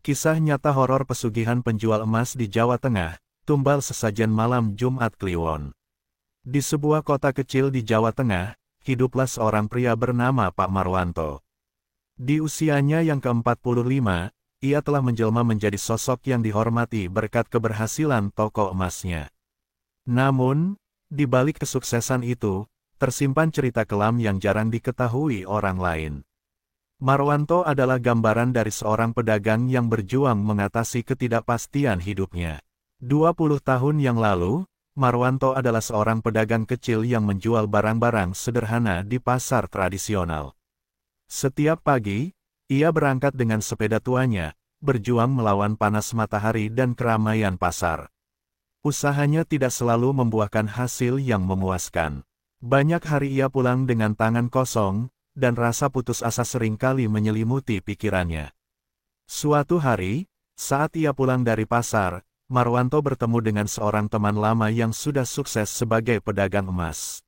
Kisah nyata horor pesugihan penjual emas di Jawa Tengah, tumbal sesajen malam Jumat Kliwon. Di sebuah kota kecil di Jawa Tengah, hiduplah seorang pria bernama Pak Marwanto. Di usianya yang ke-45, ia telah menjelma menjadi sosok yang dihormati berkat keberhasilan toko emasnya. Namun, di balik kesuksesan itu, tersimpan cerita kelam yang jarang diketahui orang lain. Marwanto adalah gambaran dari seorang pedagang yang berjuang mengatasi ketidakpastian hidupnya. 20 tahun yang lalu, Marwanto adalah seorang pedagang kecil yang menjual barang-barang sederhana di pasar tradisional. Setiap pagi, ia berangkat dengan sepeda tuanya, berjuang melawan panas matahari dan keramaian pasar. Usahanya tidak selalu membuahkan hasil yang memuaskan. Banyak hari ia pulang dengan tangan kosong, dan rasa putus asa seringkali menyelimuti pikirannya. Suatu hari, saat ia pulang dari pasar, Marwanto bertemu dengan seorang teman lama yang sudah sukses sebagai pedagang emas.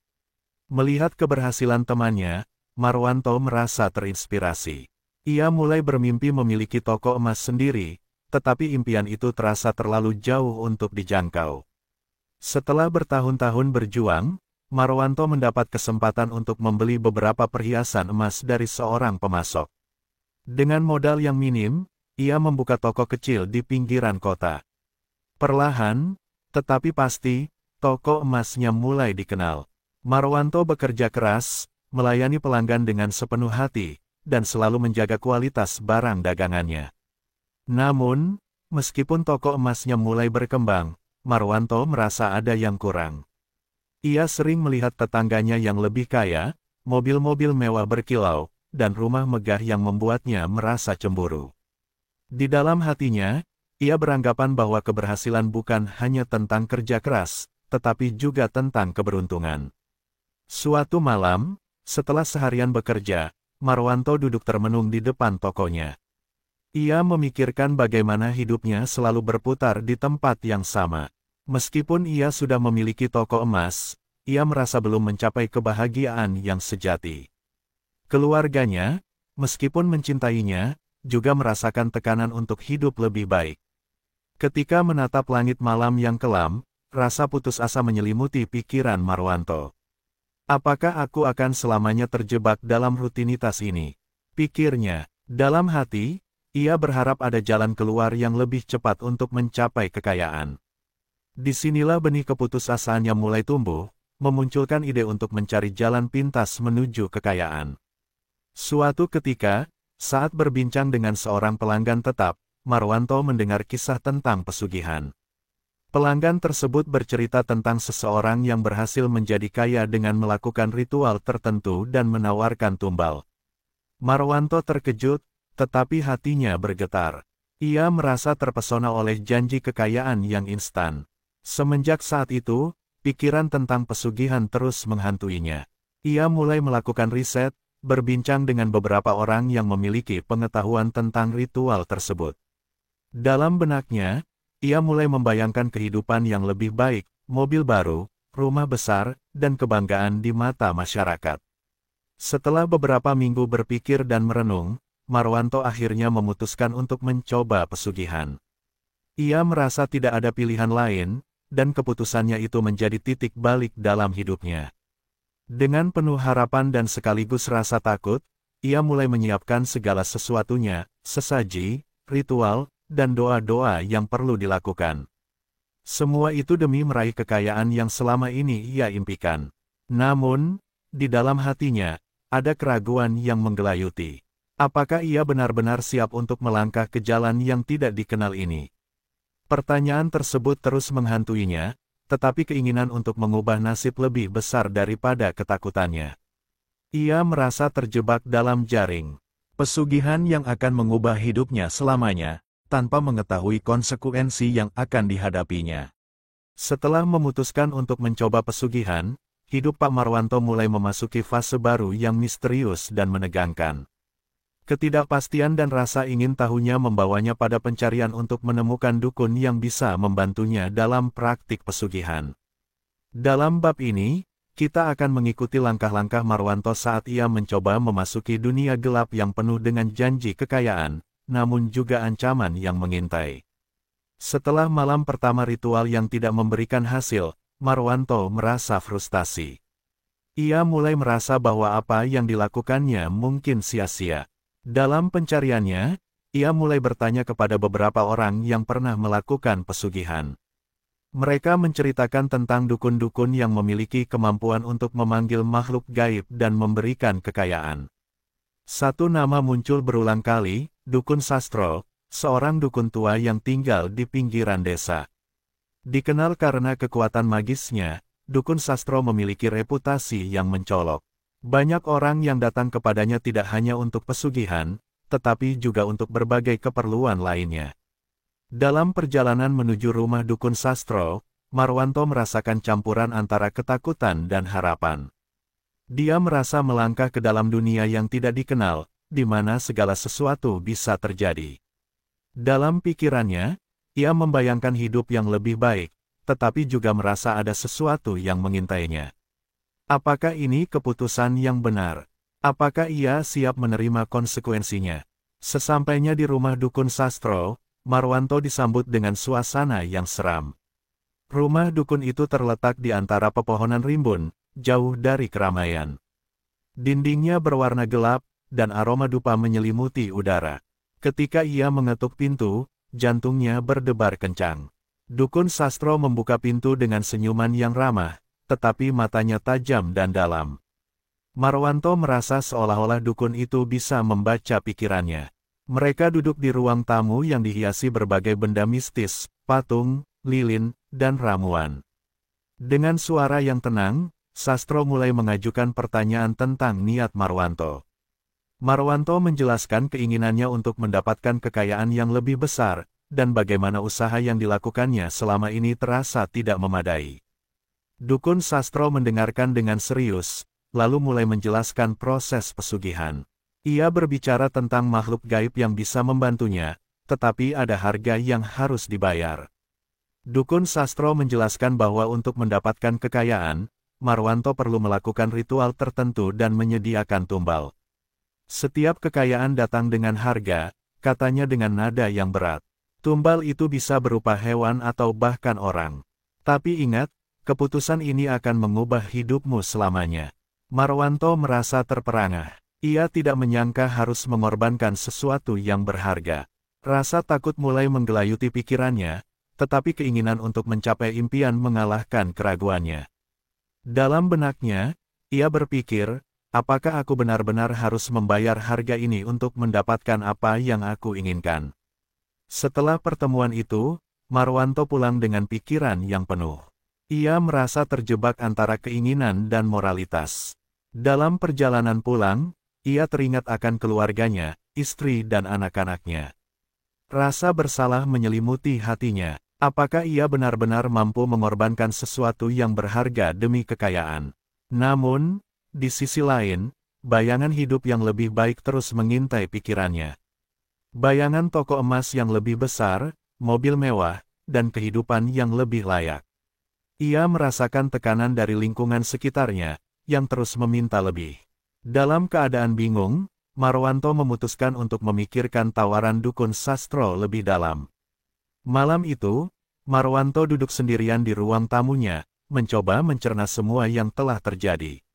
Melihat keberhasilan temannya, Marwanto merasa terinspirasi. Ia mulai bermimpi memiliki toko emas sendiri, tetapi impian itu terasa terlalu jauh untuk dijangkau. Setelah bertahun-tahun berjuang, Marwanto mendapat kesempatan untuk membeli beberapa perhiasan emas dari seorang pemasok. Dengan modal yang minim, ia membuka toko kecil di pinggiran kota. Perlahan, tetapi pasti, toko emasnya mulai dikenal. Marwanto bekerja keras, melayani pelanggan dengan sepenuh hati, dan selalu menjaga kualitas barang dagangannya. Namun, meskipun toko emasnya mulai berkembang, Marwanto merasa ada yang kurang. Ia sering melihat tetangganya yang lebih kaya, mobil-mobil mewah berkilau, dan rumah megah yang membuatnya merasa cemburu. Di dalam hatinya, ia beranggapan bahwa keberhasilan bukan hanya tentang kerja keras, tetapi juga tentang keberuntungan. Suatu malam, setelah seharian bekerja, Marwanto duduk termenung di depan tokonya. Ia memikirkan bagaimana hidupnya selalu berputar di tempat yang sama. Meskipun ia sudah memiliki toko emas, ia merasa belum mencapai kebahagiaan yang sejati. Keluarganya, meskipun mencintainya, juga merasakan tekanan untuk hidup lebih baik. Ketika menatap langit malam yang kelam, rasa putus asa menyelimuti pikiran Marwanto. Apakah aku akan selamanya terjebak dalam rutinitas ini? Pikirnya. Dalam hati, ia berharap ada jalan keluar yang lebih cepat untuk mencapai kekayaan. Disinilah benih keputusasaannya mulai tumbuh, memunculkan ide untuk mencari jalan pintas menuju kekayaan. Suatu ketika, saat berbincang dengan seorang pelanggan tetap, Marwanto mendengar kisah tentang pesugihan. Pelanggan tersebut bercerita tentang seseorang yang berhasil menjadi kaya dengan melakukan ritual tertentu dan menawarkan tumbal. Marwanto terkejut, tetapi hatinya bergetar. Ia merasa terpesona oleh janji kekayaan yang instan. Semenjak saat itu, pikiran tentang pesugihan terus menghantuinya. Ia mulai melakukan riset, berbincang dengan beberapa orang yang memiliki pengetahuan tentang ritual tersebut. Dalam benaknya, ia mulai membayangkan kehidupan yang lebih baik, mobil baru, rumah besar, dan kebanggaan di mata masyarakat. Setelah beberapa minggu berpikir dan merenung, Marwanto akhirnya memutuskan untuk mencoba pesugihan. Ia merasa tidak ada pilihan lain, dan keputusannya itu menjadi titik balik dalam hidupnya. Dengan penuh harapan dan sekaligus rasa takut, ia mulai menyiapkan segala sesuatunya, sesaji, ritual, dan doa-doa yang perlu dilakukan. Semua itu demi meraih kekayaan yang selama ini ia impikan. Namun, di dalam hatinya, ada keraguan yang menggelayuti. Apakah ia benar-benar siap untuk melangkah ke jalan yang tidak dikenal ini? Pertanyaan tersebut terus menghantuinya, tetapi keinginan untuk mengubah nasib lebih besar daripada ketakutannya. Ia merasa terjebak dalam jaring pesugihan yang akan mengubah hidupnya selamanya, tanpa mengetahui konsekuensi yang akan dihadapinya. Setelah memutuskan untuk mencoba pesugihan, hidup Pak Marwanto mulai memasuki fase baru yang misterius dan menegangkan. Ketidakpastian dan rasa ingin tahunya membawanya pada pencarian untuk menemukan dukun yang bisa membantunya dalam praktik pesugihan. Dalam bab ini, kita akan mengikuti langkah-langkah Marwanto saat ia mencoba memasuki dunia gelap yang penuh dengan janji kekayaan, namun juga ancaman yang mengintai. Setelah malam pertama ritual yang tidak memberikan hasil, Marwanto merasa frustasi. Ia mulai merasa bahwa apa yang dilakukannya mungkin sia-sia. Dalam pencariannya, ia mulai bertanya kepada beberapa orang yang pernah melakukan pesugihan. Mereka menceritakan tentang dukun-dukun yang memiliki kemampuan untuk memanggil makhluk gaib dan memberikan kekayaan. Satu nama muncul berulang kali, Dukun Sastro, seorang dukun tua yang tinggal di pinggiran desa. Dikenal karena kekuatan magisnya, Dukun Sastro memiliki reputasi yang mencolok. Banyak orang yang datang kepadanya tidak hanya untuk pesugihan, tetapi juga untuk berbagai keperluan lainnya. Dalam perjalanan menuju rumah Dukun Sastro, Marwanto merasakan campuran antara ketakutan dan harapan. Dia merasa melangkah ke dalam dunia yang tidak dikenal, di mana segala sesuatu bisa terjadi. Dalam pikirannya, ia membayangkan hidup yang lebih baik, tetapi juga merasa ada sesuatu yang mengintainya. Apakah ini keputusan yang benar? Apakah ia siap menerima konsekuensinya? Sesampainya di rumah Dukun Sastro, Marwanto disambut dengan suasana yang seram. Rumah dukun itu terletak di antara pepohonan rimbun, jauh dari keramaian. Dindingnya berwarna gelap, dan aroma dupa menyelimuti udara. Ketika ia mengetuk pintu, jantungnya berdebar kencang. Dukun Sastro membuka pintu dengan senyuman yang ramah, tetapi matanya tajam dan dalam. Marwanto merasa seolah-olah dukun itu bisa membaca pikirannya. Mereka duduk di ruang tamu yang dihiasi berbagai benda mistis, patung, lilin, dan ramuan. Dengan suara yang tenang, Sastro mulai mengajukan pertanyaan tentang niat Marwanto. Marwanto menjelaskan keinginannya untuk mendapatkan kekayaan yang lebih besar, dan bagaimana usaha yang dilakukannya selama ini terasa tidak memadai. Dukun Sastro mendengarkan dengan serius, lalu mulai menjelaskan proses pesugihan. Ia berbicara tentang makhluk gaib yang bisa membantunya, tetapi ada harga yang harus dibayar. Dukun Sastro menjelaskan bahwa untuk mendapatkan kekayaan, Marwanto perlu melakukan ritual tertentu dan menyediakan tumbal. Setiap kekayaan datang dengan harga, katanya dengan nada yang berat. Tumbal itu bisa berupa hewan atau bahkan orang. Tapi ingat, keputusan ini akan mengubah hidupmu selamanya. Marwanto merasa terperangah. Ia tidak menyangka harus mengorbankan sesuatu yang berharga. Rasa takut mulai menggelayuti pikirannya, tetapi keinginan untuk mencapai impian mengalahkan keraguannya. Dalam benaknya, ia berpikir, apakah aku benar-benar harus membayar harga ini untuk mendapatkan apa yang aku inginkan? Setelah pertemuan itu, Marwanto pulang dengan pikiran yang penuh. Ia merasa terjebak antara keinginan dan moralitas. Dalam perjalanan pulang, ia teringat akan keluarganya, istri dan anak-anaknya. Rasa bersalah menyelimuti hatinya. Apakah ia benar-benar mampu mengorbankan sesuatu yang berharga demi kekayaan? Namun, di sisi lain, bayangan hidup yang lebih baik terus mengintai pikirannya. Bayangan toko emas yang lebih besar, mobil mewah, dan kehidupan yang lebih layak. Ia merasakan tekanan dari lingkungan sekitarnya, yang terus meminta lebih. Dalam keadaan bingung, Marwanto memutuskan untuk memikirkan tawaran Dukun Sastro lebih dalam. Malam itu, Marwanto duduk sendirian di ruang tamunya, mencoba mencerna semua yang telah terjadi.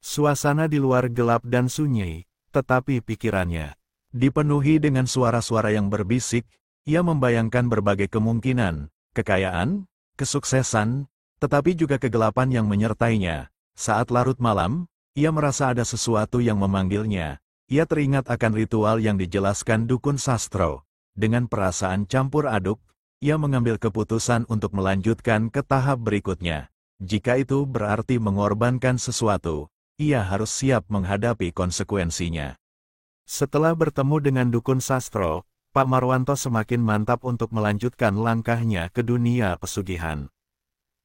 Suasana di luar gelap dan sunyi, tetapi pikirannya dipenuhi dengan suara-suara yang berbisik. Ia membayangkan berbagai kemungkinan, kekayaan, kesuksesan, tetapi juga kegelapan yang menyertainya. Saat larut malam, ia merasa ada sesuatu yang memanggilnya. Ia teringat akan ritual yang dijelaskan Dukun Sastro. Dengan perasaan campur aduk, ia mengambil keputusan untuk melanjutkan ke tahap berikutnya. Jika itu berarti mengorbankan sesuatu, ia harus siap menghadapi konsekuensinya. Setelah bertemu dengan Dukun Sastro, Pak Marwanto semakin mantap untuk melanjutkan langkahnya ke dunia pesugihan.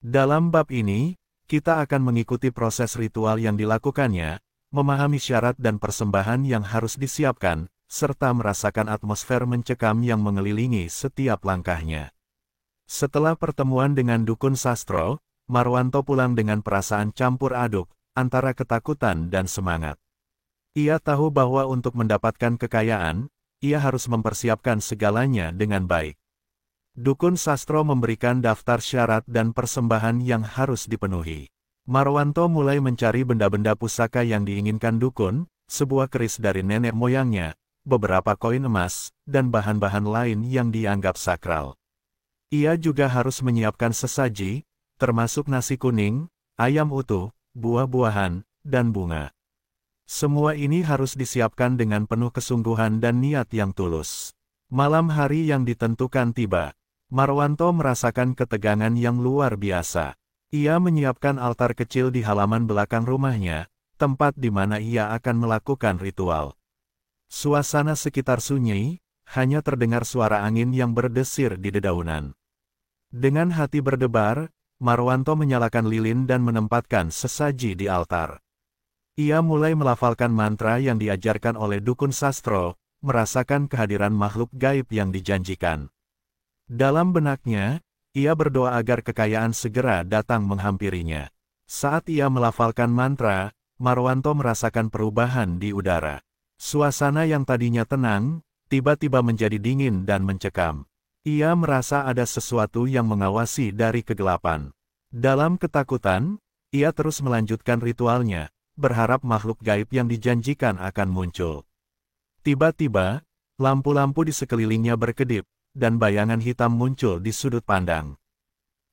Dalam bab ini, kita akan mengikuti proses ritual yang dilakukannya, memahami syarat dan persembahan yang harus disiapkan, serta merasakan atmosfer mencekam yang mengelilingi setiap langkahnya. Setelah pertemuan dengan Dukun Sastro, Marwanto pulang dengan perasaan campur aduk, antara ketakutan dan semangat. Ia tahu bahwa untuk mendapatkan kekayaan, ia harus mempersiapkan segalanya dengan baik. Dukun sastro memberikan daftar syarat dan persembahan yang harus dipenuhi. Marwanto mulai mencari benda-benda pusaka yang diinginkan dukun, sebuah keris dari nenek moyangnya, beberapa koin emas, dan bahan-bahan lain yang dianggap sakral. Ia juga harus menyiapkan sesaji, termasuk nasi kuning, ayam utuh, buah-buahan, dan bunga. Semua ini harus disiapkan dengan penuh kesungguhan dan niat yang tulus. Malam hari yang ditentukan tiba. Marwanto merasakan ketegangan yang luar biasa. Ia menyiapkan altar kecil di halaman belakang rumahnya, tempat di mana ia akan melakukan ritual. Suasana sekitar sunyi, hanya terdengar suara angin yang berdesir di dedaunan. Dengan hati berdebar, Marwanto menyalakan lilin dan menempatkan sesaji di altar. Ia mulai melafalkan mantra yang diajarkan oleh dukun sastro, merasakan kehadiran makhluk gaib yang dijanjikan. Dalam benaknya, ia berdoa agar kekayaan segera datang menghampirinya. Saat ia melafalkan mantra, Marwanto merasakan perubahan di udara. Suasana yang tadinya tenang, tiba-tiba menjadi dingin dan mencekam. Ia merasa ada sesuatu yang mengawasi dari kegelapan. Dalam ketakutan, ia terus melanjutkan ritualnya, berharap makhluk gaib yang dijanjikan akan muncul. Tiba-tiba, lampu-lampu di sekelilingnya berkedip, dan bayangan hitam muncul di sudut pandang.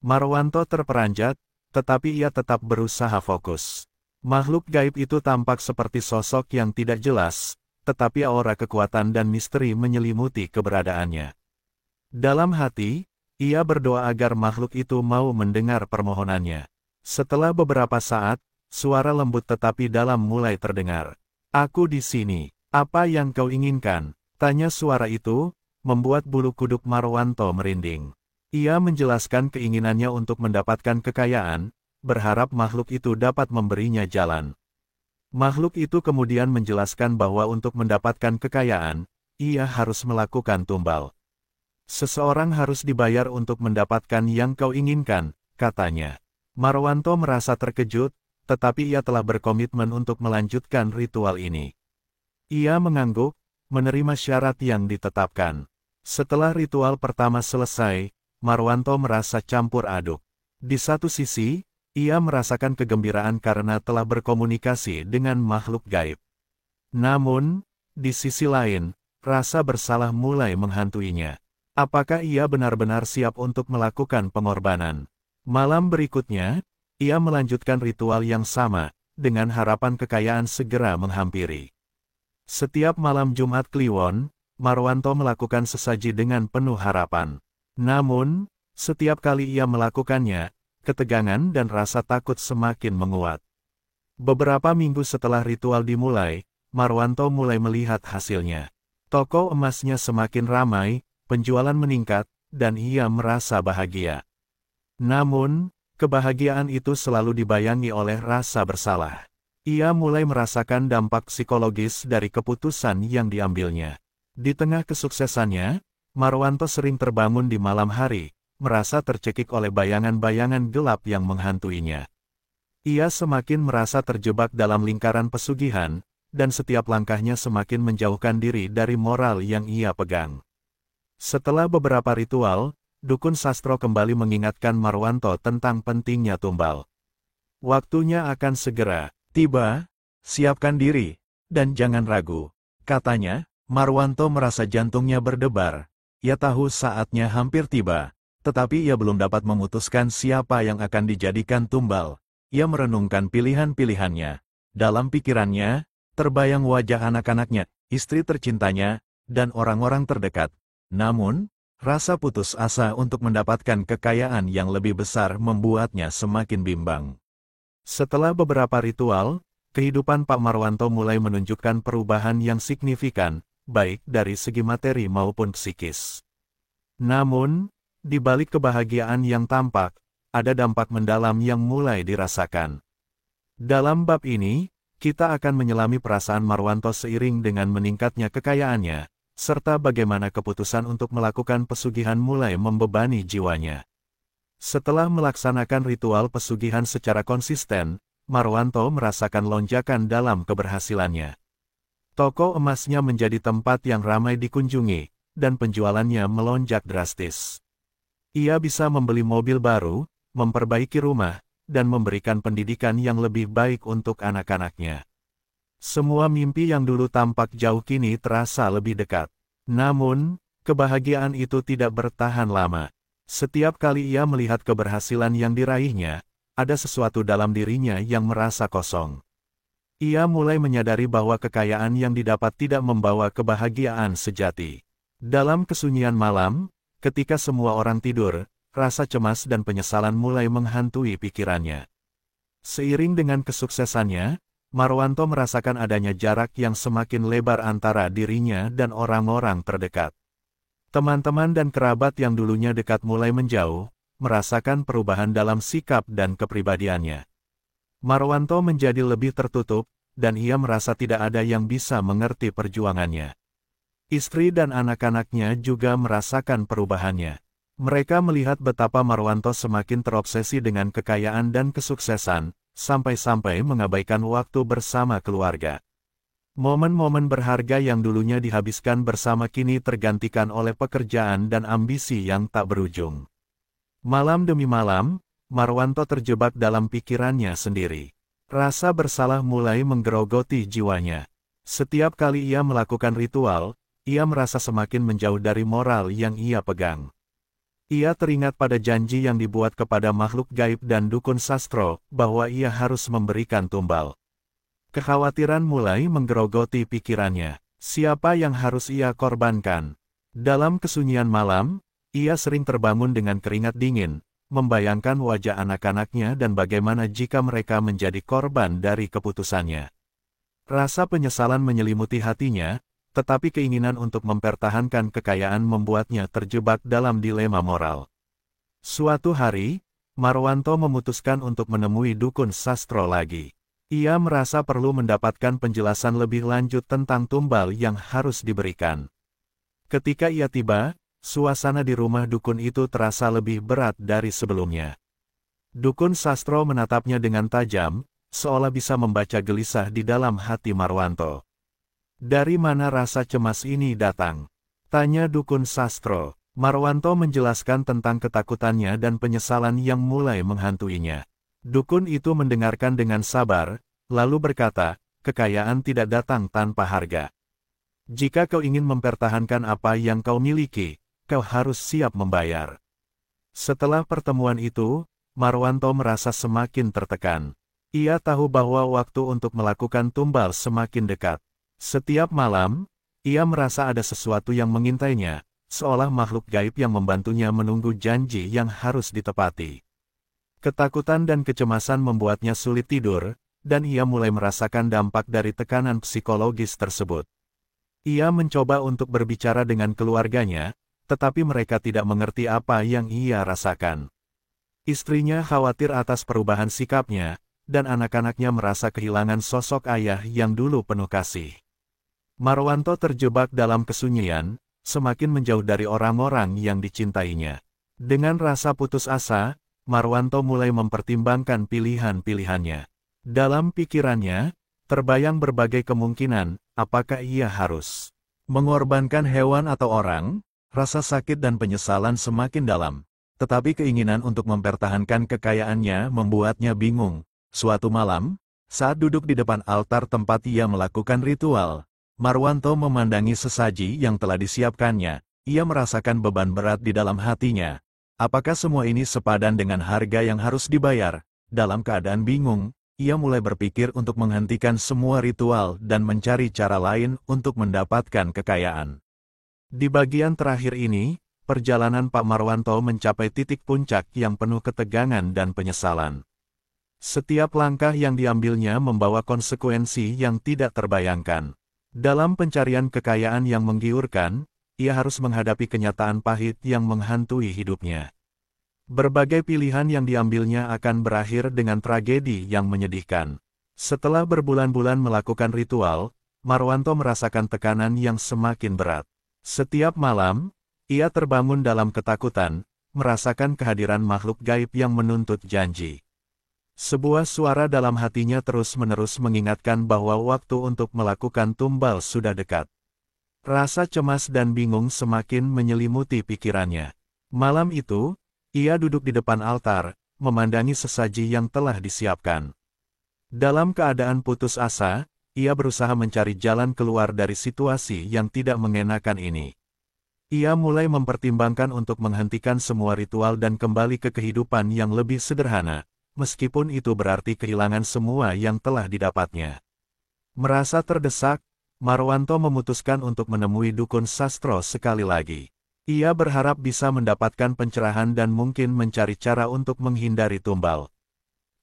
Marwanto terperanjat, tetapi ia tetap berusaha fokus. Makhluk gaib itu tampak seperti sosok yang tidak jelas, tetapi aura kekuatan dan misteri menyelimuti keberadaannya. Dalam hati, ia berdoa agar makhluk itu mau mendengar permohonannya. Setelah beberapa saat, suara lembut tetapi dalam mulai terdengar. "Aku di sini. Apa yang kau inginkan?" tanya suara itu, membuat bulu kuduk Marwanto merinding. Ia menjelaskan keinginannya untuk mendapatkan kekayaan, berharap makhluk itu dapat memberinya jalan. Makhluk itu kemudian menjelaskan bahwa untuk mendapatkan kekayaan, ia harus melakukan tumbal. "Seseorang harus dibayar untuk mendapatkan yang kau inginkan," katanya. Marwanto merasa terkejut, tetapi ia telah berkomitmen untuk melanjutkan ritual ini. Ia mengangguk, menerima syarat yang ditetapkan. Setelah ritual pertama selesai, Marwanto merasa campur aduk. Di satu sisi, ia merasakan kegembiraan karena telah berkomunikasi dengan makhluk gaib. Namun, di sisi lain, rasa bersalah mulai menghantuinya. Apakah ia benar-benar siap untuk melakukan pengorbanan? Malam berikutnya, ia melanjutkan ritual yang sama, dengan harapan kekayaan segera menghampiri. Setiap malam Jumat Kliwon, Marwanto melakukan sesaji dengan penuh harapan. Namun, setiap kali ia melakukannya, ketegangan dan rasa takut semakin menguat. Beberapa minggu setelah ritual dimulai, Marwanto mulai melihat hasilnya. Toko emasnya semakin ramai, penjualan meningkat, dan ia merasa bahagia. Namun, kebahagiaan itu selalu dibayangi oleh rasa bersalah. Ia mulai merasakan dampak psikologis dari keputusan yang diambilnya. Di tengah kesuksesannya, Marwanto sering terbangun di malam hari, merasa tercekik oleh bayangan-bayangan gelap yang menghantuinya. Ia semakin merasa terjebak dalam lingkaran pesugihan, dan setiap langkahnya semakin menjauhkan diri dari moral yang ia pegang. Setelah beberapa ritual, dukun sastro kembali mengingatkan Marwanto tentang pentingnya tumbal. "Waktunya akan segera tiba, siapkan diri, dan jangan ragu," katanya. Marwanto merasa jantungnya berdebar. Ia tahu saatnya hampir tiba, tetapi ia belum dapat memutuskan siapa yang akan dijadikan tumbal. Ia merenungkan pilihan-pilihannya. Dalam pikirannya, terbayang wajah anak-anaknya, istri tercintanya, dan orang-orang terdekat. Namun, rasa putus asa untuk mendapatkan kekayaan yang lebih besar membuatnya semakin bimbang. Setelah beberapa ritual, kehidupan Pak Marwanto mulai menunjukkan perubahan yang signifikan, baik dari segi materi maupun psikis. Namun, di balik kebahagiaan yang tampak, ada dampak mendalam yang mulai dirasakan. Dalam bab ini, kita akan menyelami perasaan Marwanto seiring dengan meningkatnya kekayaannya, serta bagaimana keputusan untuk melakukan pesugihan mulai membebani jiwanya. Setelah melaksanakan ritual pesugihan secara konsisten, Marwanto merasakan lonjakan dalam keberhasilannya. Toko emasnya menjadi tempat yang ramai dikunjungi, dan penjualannya melonjak drastis. Ia bisa membeli mobil baru, memperbaiki rumah, dan memberikan pendidikan yang lebih baik untuk anak-anaknya. Semua mimpi yang dulu tampak jauh kini terasa lebih dekat. Namun, kebahagiaan itu tidak bertahan lama. Setiap kali ia melihat keberhasilan yang diraihnya, ada sesuatu dalam dirinya yang merasa kosong. Ia mulai menyadari bahwa kekayaan yang didapat tidak membawa kebahagiaan sejati. Dalam kesunyian malam, ketika semua orang tidur, rasa cemas dan penyesalan mulai menghantui pikirannya. Seiring dengan kesuksesannya, Marwanto merasakan adanya jarak yang semakin lebar antara dirinya dan orang-orang terdekat. Teman-teman dan kerabat yang dulunya dekat mulai menjauh, merasakan perubahan dalam sikap dan kepribadiannya. Marwanto menjadi lebih tertutup, dan ia merasa tidak ada yang bisa mengerti perjuangannya. Istri dan anak-anaknya juga merasakan perubahannya. Mereka melihat betapa Marwanto semakin terobsesi dengan kekayaan dan kesuksesan, sampai-sampai mengabaikan waktu bersama keluarga. Momen-momen berharga yang dulunya dihabiskan bersama kini tergantikan oleh pekerjaan dan ambisi yang tak berujung. Malam demi malam, Marwanto terjebak dalam pikirannya sendiri. Rasa bersalah mulai menggerogoti jiwanya. Setiap kali ia melakukan ritual, ia merasa semakin menjauh dari moral yang ia pegang. Ia teringat pada janji yang dibuat kepada makhluk gaib dan dukun sastro, bahwa ia harus memberikan tumbal. Kekhawatiran mulai menggerogoti pikirannya. Siapa yang harus ia korbankan? Dalam kesunyian malam, ia sering terbangun dengan keringat dingin, membayangkan wajah anak-anaknya dan bagaimana jika mereka menjadi korban dari keputusannya. Rasa penyesalan menyelimuti hatinya, tetapi keinginan untuk mempertahankan kekayaan membuatnya terjebak dalam dilema moral. Suatu hari, Marwanto memutuskan untuk menemui dukun sastro lagi. Ia merasa perlu mendapatkan penjelasan lebih lanjut tentang tumbal yang harus diberikan. Ketika ia tiba, suasana di rumah dukun itu terasa lebih berat dari sebelumnya. Dukun sastro menatapnya dengan tajam, seolah bisa membaca gelisah di dalam hati Marwanto. Dari mana rasa cemas ini datang? Tanya dukun sastro. Marwanto menjelaskan tentang ketakutannya dan penyesalan yang mulai menghantuinya. Dukun itu mendengarkan dengan sabar, lalu berkata, kekayaan tidak datang tanpa harga. Jika kau ingin mempertahankan apa yang kau miliki, kau harus siap membayar. Setelah pertemuan itu, Marwanto merasa semakin tertekan. Ia tahu bahwa waktu untuk melakukan tumbal semakin dekat. Setiap malam, ia merasa ada sesuatu yang mengintainya, seolah makhluk gaib yang membantunya menunggu janji yang harus ditepati. Ketakutan dan kecemasan membuatnya sulit tidur, dan ia mulai merasakan dampak dari tekanan psikologis tersebut. Ia mencoba untuk berbicara dengan keluarganya, tetapi mereka tidak mengerti apa yang ia rasakan. Istrinya khawatir atas perubahan sikapnya, dan anak-anaknya merasa kehilangan sosok ayah yang dulu penuh kasih. Marwanto terjebak dalam kesunyian, semakin menjauh dari orang-orang yang dicintainya. Dengan rasa putus asa, Marwanto mulai mempertimbangkan pilihan-pilihannya. Dalam pikirannya, terbayang berbagai kemungkinan, apakah ia harus mengorbankan hewan atau orang. Rasa sakit dan penyesalan semakin dalam, tetapi keinginan untuk mempertahankan kekayaannya membuatnya bingung. Suatu malam, saat duduk di depan altar tempat ia melakukan ritual, Marwanto memandangi sesaji yang telah disiapkannya. Ia merasakan beban berat di dalam hatinya. Apakah semua ini sepadan dengan harga yang harus dibayar? Dalam keadaan bingung, ia mulai berpikir untuk menghentikan semua ritual dan mencari cara lain untuk mendapatkan kekayaan. Di bagian terakhir ini, perjalanan Pak Marwanto mencapai titik puncak yang penuh ketegangan dan penyesalan. Setiap langkah yang diambilnya membawa konsekuensi yang tidak terbayangkan. Dalam pencarian kekayaan yang menggiurkan, ia harus menghadapi kenyataan pahit yang menghantui hidupnya. Berbagai pilihan yang diambilnya akan berakhir dengan tragedi yang menyedihkan. Setelah berbulan-bulan melakukan ritual, Marwanto merasakan tekanan yang semakin berat. Setiap malam, ia terbangun dalam ketakutan, merasakan kehadiran makhluk gaib yang menuntut janji. Sebuah suara dalam hatinya terus-menerus mengingatkan bahwa waktu untuk melakukan tumbal sudah dekat. Rasa cemas dan bingung semakin menyelimuti pikirannya. Malam itu, ia duduk di depan altar, memandangi sesaji yang telah disiapkan. Dalam keadaan putus asa, ia berusaha mencari jalan keluar dari situasi yang tidak mengenakan ini. Ia mulai mempertimbangkan untuk menghentikan semua ritual dan kembali ke kehidupan yang lebih sederhana, meskipun itu berarti kehilangan semua yang telah didapatnya. Merasa terdesak, Marwanto memutuskan untuk menemui dukun sastro sekali lagi. Ia berharap bisa mendapatkan pencerahan dan mungkin mencari cara untuk menghindari tumbal.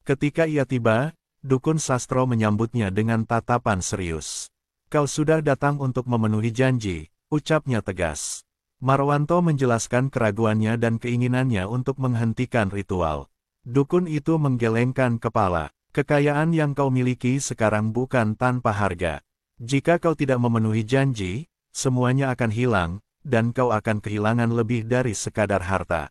Ketika ia tiba, dukun sastro menyambutnya dengan tatapan serius. "Kau sudah datang untuk memenuhi janji," ucapnya tegas. Marwanto menjelaskan keraguannya dan keinginannya untuk menghentikan ritual. Dukun itu menggelengkan kepala. "Kekayaan yang kau miliki sekarang bukan tanpa harga. Jika kau tidak memenuhi janji, semuanya akan hilang, dan kau akan kehilangan lebih dari sekadar harta."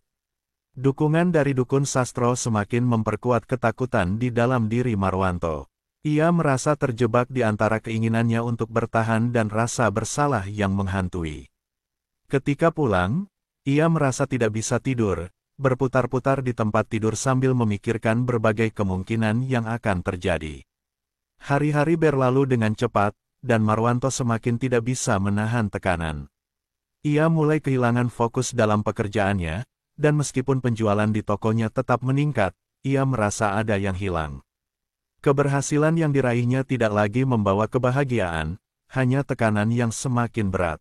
Dukungan dari dukun sastro semakin memperkuat ketakutan di dalam diri Marwanto. Ia merasa terjebak di antara keinginannya untuk bertahan dan rasa bersalah yang menghantui. Ketika pulang, ia merasa tidak bisa tidur, berputar-putar di tempat tidur sambil memikirkan berbagai kemungkinan yang akan terjadi. Hari-hari berlalu dengan cepat, dan Marwanto semakin tidak bisa menahan tekanan. Ia mulai kehilangan fokus dalam pekerjaannya, dan meskipun penjualan di tokonya tetap meningkat, ia merasa ada yang hilang. Keberhasilan yang diraihnya tidak lagi membawa kebahagiaan, hanya tekanan yang semakin berat.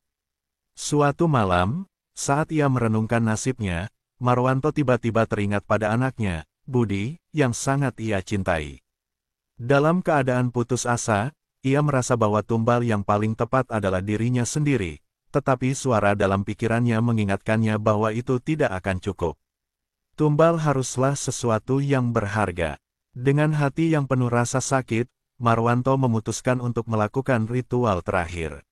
Suatu malam, saat ia merenungkan nasibnya, Marwanto tiba-tiba teringat pada anaknya, Budi, yang sangat ia cintai. Dalam keadaan putus asa, ia merasa bahwa tumbal yang paling tepat adalah dirinya sendiri, tetapi suara dalam pikirannya mengingatkannya bahwa itu tidak akan cukup. Tumbal haruslah sesuatu yang berharga. Dengan hati yang penuh rasa sakit, Marwanto memutuskan untuk melakukan ritual terakhir.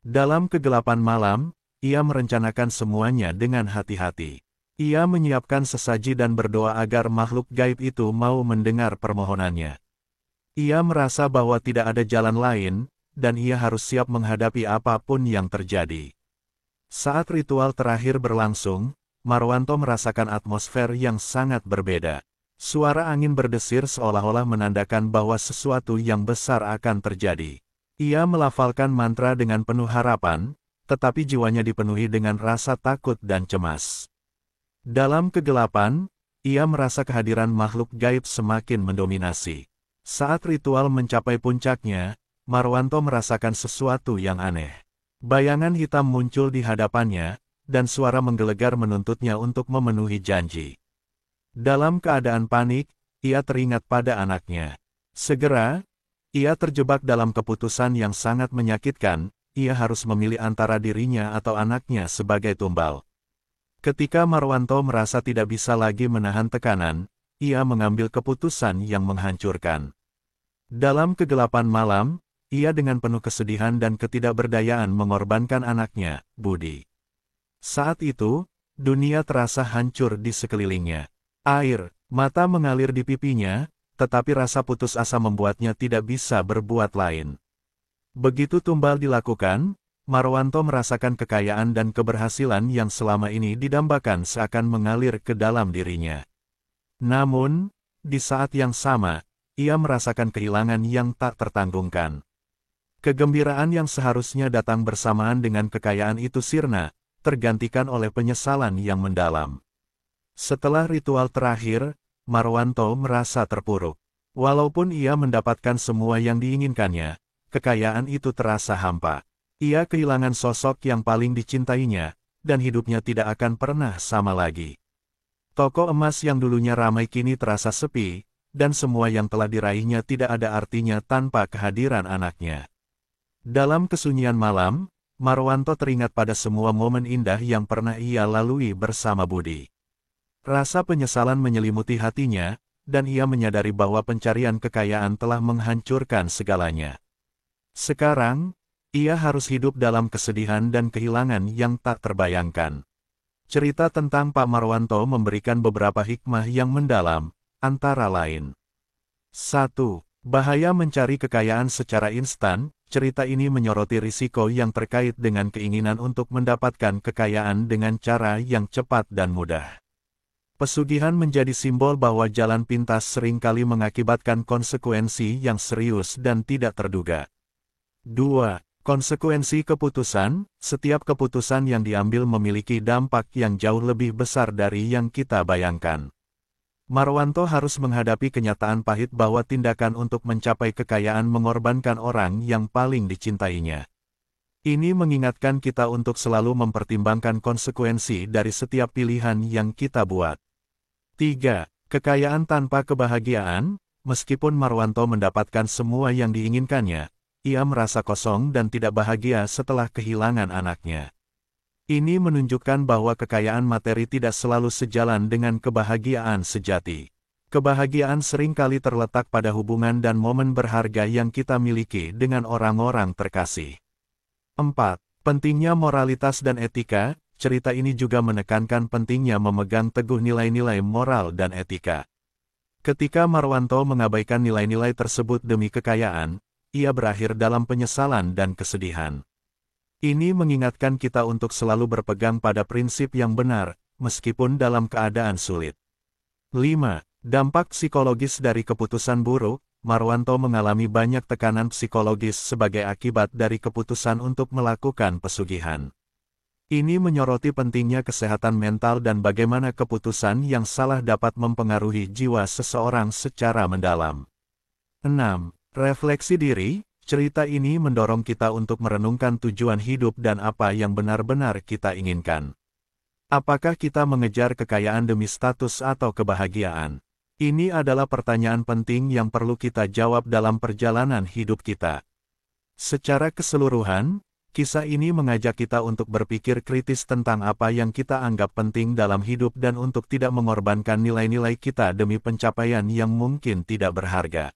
Dalam kegelapan malam, ia merencanakan semuanya dengan hati-hati. Ia menyiapkan sesaji dan berdoa agar makhluk gaib itu mau mendengar permohonannya. Ia merasa bahwa tidak ada jalan lain, dan ia harus siap menghadapi apapun yang terjadi. Saat ritual terakhir berlangsung, Marwanto merasakan atmosfer yang sangat berbeda. Suara angin berdesir seolah-olah menandakan bahwa sesuatu yang besar akan terjadi. Ia melafalkan mantra dengan penuh harapan, tetapi jiwanya dipenuhi dengan rasa takut dan cemas. Dalam kegelapan, ia merasa kehadiran makhluk gaib semakin mendominasi. Saat ritual mencapai puncaknya, Marwanto merasakan sesuatu yang aneh. Bayangan hitam muncul di hadapannya, dan suara menggelegar menuntutnya untuk memenuhi janji. Dalam keadaan panik, ia teringat pada anaknya. Segera, ia terjebak dalam keputusan yang sangat menyakitkan, ia harus memilih antara dirinya atau anaknya sebagai tumbal. Ketika Marwanto merasa tidak bisa lagi menahan tekanan, ia mengambil keputusan yang menghancurkan. Dalam kegelapan malam, ia dengan penuh kesedihan dan ketidakberdayaan mengorbankan anaknya, Budi. Saat itu, dunia terasa hancur di sekelilingnya. Air mata mengalir di pipinya, tetapi rasa putus asa membuatnya tidak bisa berbuat lain. Begitu tumbal dilakukan, Marwanto merasakan kekayaan dan keberhasilan yang selama ini didambakan seakan mengalir ke dalam dirinya. Namun, di saat yang sama, ia merasakan kehilangan yang tak tertanggungkan. Kegembiraan yang seharusnya datang bersamaan dengan kekayaan itu sirna, tergantikan oleh penyesalan yang mendalam. Setelah ritual terakhir, Marwanto merasa terpuruk. Walaupun ia mendapatkan semua yang diinginkannya, kekayaan itu terasa hampa. Ia kehilangan sosok yang paling dicintainya, dan hidupnya tidak akan pernah sama lagi. Toko emas yang dulunya ramai kini terasa sepi, dan semua yang telah diraihnya tidak ada artinya tanpa kehadiran anaknya. Dalam kesunyian malam, Marwanto teringat pada semua momen indah yang pernah ia lalui bersama Budi. Rasa penyesalan menyelimuti hatinya, dan ia menyadari bahwa pencarian kekayaan telah menghancurkan segalanya. Sekarang, ia harus hidup dalam kesedihan dan kehilangan yang tak terbayangkan. Cerita tentang Pak Marwanto memberikan beberapa hikmah yang mendalam, antara lain. 1. Bahaya mencari kekayaan secara instan. Cerita ini menyoroti risiko yang terkait dengan keinginan untuk mendapatkan kekayaan dengan cara yang cepat dan mudah. Pesugihan menjadi simbol bahwa jalan pintas seringkali mengakibatkan konsekuensi yang serius dan tidak terduga. 2. Konsekuensi keputusan. Setiap keputusan yang diambil memiliki dampak yang jauh lebih besar dari yang kita bayangkan. Marwanto harus menghadapi kenyataan pahit bahwa tindakan untuk mencapai kekayaan mengorbankan orang yang paling dicintainya. Ini mengingatkan kita untuk selalu mempertimbangkan konsekuensi dari setiap pilihan yang kita buat. 3. Kekayaan tanpa kebahagiaan. Meskipun Marwanto mendapatkan semua yang diinginkannya, ia merasa kosong dan tidak bahagia setelah kehilangan anaknya. Ini menunjukkan bahwa kekayaan materi tidak selalu sejalan dengan kebahagiaan sejati. Kebahagiaan seringkali terletak pada hubungan dan momen berharga yang kita miliki dengan orang-orang terkasih. 4. Pentingnya moralitas dan etika. Cerita ini juga menekankan pentingnya memegang teguh nilai-nilai moral dan etika. Ketika Marwanto mengabaikan nilai-nilai tersebut demi kekayaan, ia berakhir dalam penyesalan dan kesedihan. Ini mengingatkan kita untuk selalu berpegang pada prinsip yang benar, meskipun dalam keadaan sulit. 5. Dampak psikologis dari keputusan buruk. Marwanto mengalami banyak tekanan psikologis sebagai akibat dari keputusan untuk melakukan pesugihan. Ini menyoroti pentingnya kesehatan mental dan bagaimana keputusan yang salah dapat mempengaruhi jiwa seseorang secara mendalam. 6. Refleksi diri. Cerita ini mendorong kita untuk merenungkan tujuan hidup dan apa yang benar-benar kita inginkan. Apakah kita mengejar kekayaan demi status atau kebahagiaan? Ini adalah pertanyaan penting yang perlu kita jawab dalam perjalanan hidup kita. Secara keseluruhan, kisah ini mengajak kita untuk berpikir kritis tentang apa yang kita anggap penting dalam hidup dan untuk tidak mengorbankan nilai-nilai kita demi pencapaian yang mungkin tidak berharga.